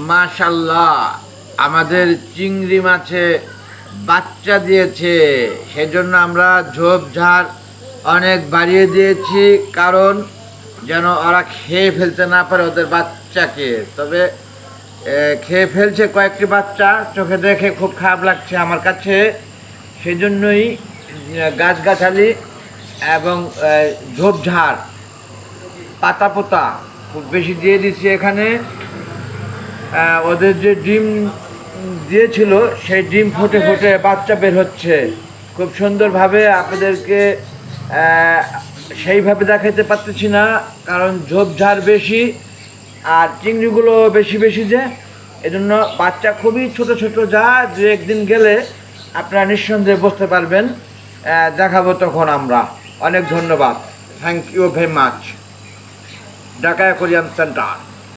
মাশাল্লাহ, আমাদের চিংড়ি মাছে বাচ্চা দিয়েছে, সেজন্য আমরা ঝোপঝাড় অনেক বাড়িয়ে দিয়েছি, কারণ যেন ওরা খেয়ে ফেলতে না পারে ওদের বাচ্চাকে। তবে খেয়ে ফেলছে কয়েকটি বাচ্চা, চোখে দেখে খুব খারাপ লাগছে আমার কাছে। সেজন্যই গাছগাছালি এবং ঝোপঝাড় পাতা পোতা খুব বেশি দিয়ে দিচ্ছি এখানে। ওদের যে ডিম দিয়েছিল সেই ডিম ফুটে ফুটে বাচ্চা বের হচ্ছে খুব সুন্দরভাবে। আপনাদেরকে সেইভাবে দেখাতে পারতেছি না, কারণ ঝোপঝাড় বেশি আর চিংড়িগুলো বেশি বেশি যে, এজন্য বাচ্চা খুবই ছোট ছোট, যা দু একদিন গেলে আপনারা নিঃসন্দেহে বুঝতে পারবেন। দেখাবো তখন আমরা। অনেক ধন্যবাদ, thank you very much, Dhaka aquarium centre.